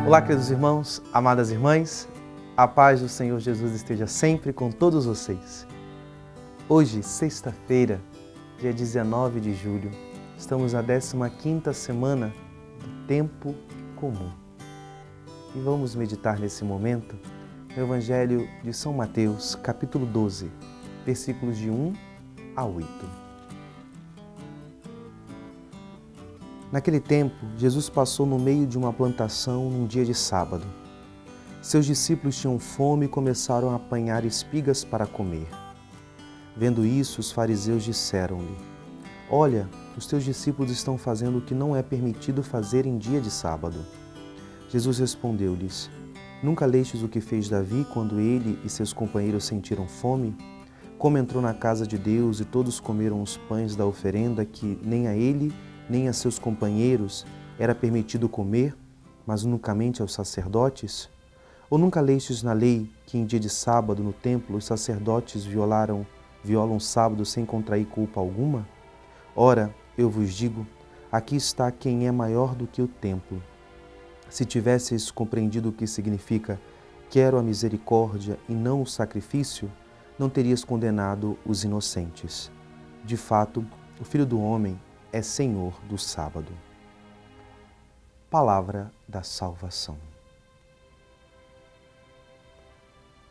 Olá, queridos irmãos, amadas irmãs, a paz do Senhor Jesus esteja sempre com todos vocês. Hoje, sexta-feira, dia 19 de julho, estamos na 15ª semana do Tempo Comum. E vamos meditar nesse momento no Evangelho de São Mateus, capítulo 12, versículos de 1 a 8. Naquele tempo, Jesus passou no meio de uma plantação num dia de sábado. Seus discípulos tinham fome e começaram a apanhar espigas para comer. Vendo isso, os fariseus disseram-lhe: "Olha, os teus discípulos estão fazendo o que não é permitido fazer em dia de sábado." Jesus respondeu-lhes: "Nunca lestes o que fez Davi quando ele e seus companheiros sentiram fome? Como entrou na casa de Deus e todos comeram os pães da oferenda que nem a ele nem a seus companheiros era permitido comer, mas unicamente aos sacerdotes? Ou nunca lestes na lei que em dia de sábado no templo os sacerdotes violam o sábado sem contrair culpa alguma? Ora, eu vos digo, aqui está quem é maior do que o templo. Se tivesseis compreendido o que significa quero a misericórdia e não o sacrifício, não terias condenado os inocentes. De fato, o Filho do Homem é Senhor do sábado." Palavra da salvação.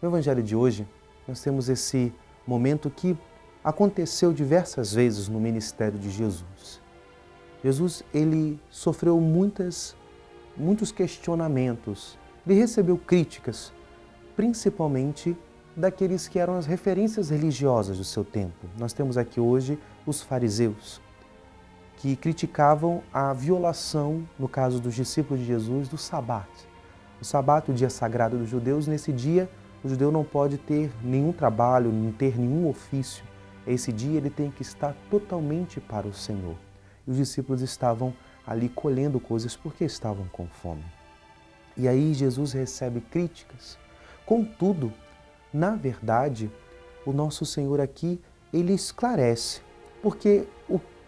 No Evangelho de hoje, nós temos esse momento que aconteceu diversas vezes no ministério de Jesus. Jesus, ele sofreu muitos questionamentos, ele recebeu críticas, principalmente daqueles que eram as referências religiosas do seu tempo. Nós temos aqui hoje os fariseus, que criticavam a violação, no caso dos discípulos de Jesus, do Sabá. O Sabá, o dia sagrado dos judeus, nesse dia o judeu não pode ter nenhum trabalho, não ter nenhum ofício. Esse dia ele tem que estar totalmente para o Senhor. E os discípulos estavam ali colhendo coisas porque estavam com fome. E aí Jesus recebe críticas. Contudo, na verdade, o nosso Senhor aqui, ele esclarece, porque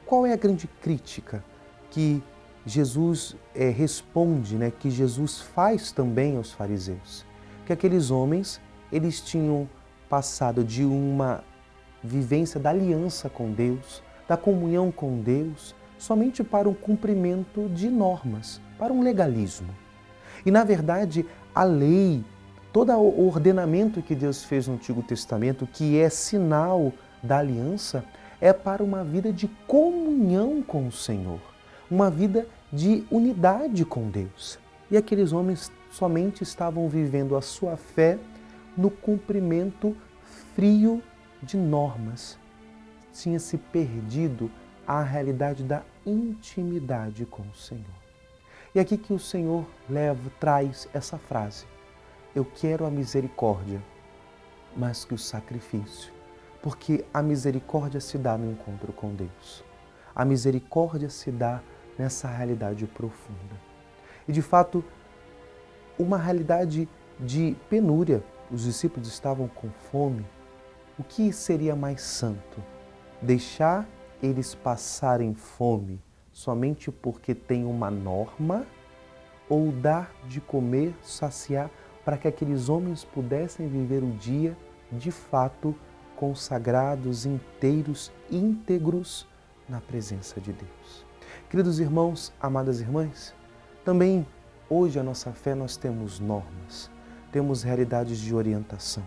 qual é a grande crítica que Jesus responde, que Jesus faz também aos fariseus? Que aqueles homens, eles tinham passado de uma vivência da aliança com Deus, da comunhão com Deus, somente para um cumprimento de normas, para um legalismo. E, na verdade, a lei, todo o ordenamento que Deus fez no Antigo Testamento, que é sinal da aliança, é para uma vida de comunhão com o Senhor, uma vida de unidade com Deus. E aqueles homens somente estavam vivendo a sua fé no cumprimento frio de normas. Tinha se perdido a realidade da intimidade com o Senhor. E aqui que o Senhor traz essa frase: "Eu quero a misericórdia, mais que o sacrifício." Porque a misericórdia se dá no encontro com Deus. A misericórdia se dá nessa realidade profunda. E, de fato, uma realidade de penúria. Os discípulos estavam com fome. O que seria mais santo? Deixar eles passarem fome somente porque tem uma norma? Ou dar de comer, saciar, para que aqueles homens pudessem viver o dia, de fato, consagrados, inteiros, íntegros na presença de Deus? Queridos irmãos, amadas irmãs, também hoje a nossa fé nós temos normas, temos realidades de orientação,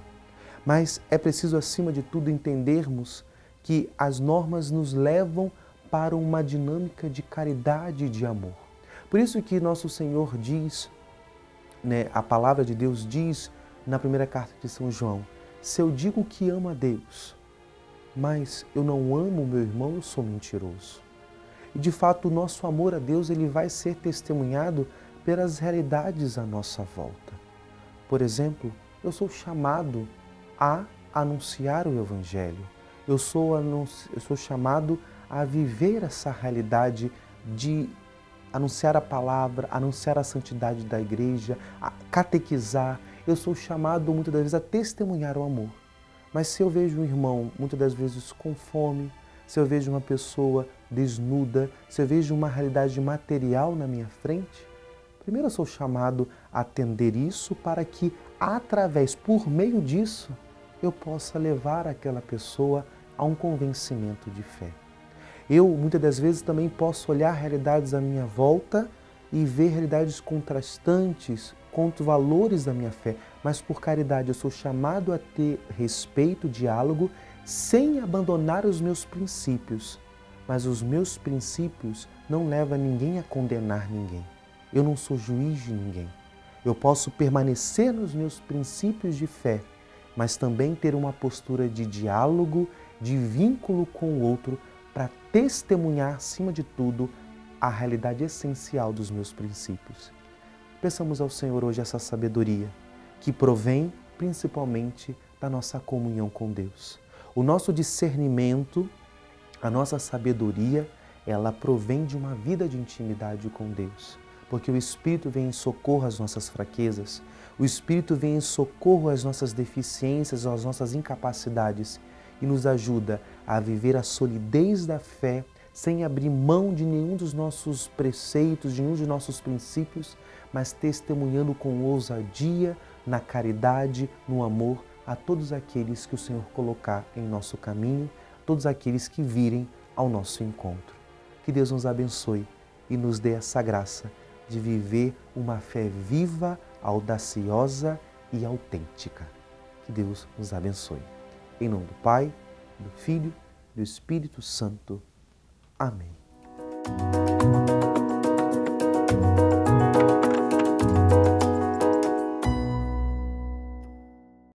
mas é preciso acima de tudo entendermos que as normas nos levam para uma dinâmica de caridade e de amor. Por isso que nosso Senhor diz, a palavra de Deus diz na primeira carta de São João: "Se eu digo que amo a Deus, mas eu não amo o meu irmão, eu sou mentiroso." E, de fato, o nosso amor a Deus ele vai ser testemunhado pelas realidades à nossa volta. Por exemplo, eu sou chamado a anunciar o Evangelho. Eu sou chamado a viver essa realidade de anunciar a palavra, anunciar a santidade da igreja, a catequizar. Eu sou chamado, muitas das vezes, a testemunhar o amor. Mas se eu vejo um irmão, muitas das vezes, com fome, se eu vejo uma pessoa desnuda, se eu vejo uma realidade material na minha frente, Primeiro eu sou chamado a atender isso para que, por meio disso, eu possa levar aquela pessoa a um convencimento de fé. Eu, muitas das vezes, também posso olhar realidades à minha volta e ver realidades contrastantes contra os valores da minha fé, mas por caridade eu sou chamado a ter respeito, diálogo, sem abandonar os meus princípios. Mas os meus princípios não levam ninguém a condenar ninguém. Eu não sou juiz de ninguém. Eu posso permanecer nos meus princípios de fé, mas também ter uma postura de diálogo, de vínculo com o outro, para testemunhar, acima de tudo, a realidade essencial dos meus princípios. Peçamos ao Senhor hoje essa sabedoria, que provém principalmente da nossa comunhão com Deus. O nosso discernimento, a nossa sabedoria, ela provém de uma vida de intimidade com Deus. Porque o Espírito vem em socorro às nossas fraquezas, o Espírito vem em socorro às nossas deficiências, às nossas incapacidades e nos ajuda a viver a solidez da fé sem abrir mão de nenhum dos nossos preceitos, de nenhum dos nossos princípios, mas testemunhando com ousadia, na caridade, no amor a todos aqueles que o Senhor colocar em nosso caminho, todos aqueles que virem ao nosso encontro. Que Deus nos abençoe e nos dê essa graça de viver uma fé viva, audaciosa e autêntica. Que Deus nos abençoe. Em nome do Pai, do Filho e do Espírito Santo. Amém.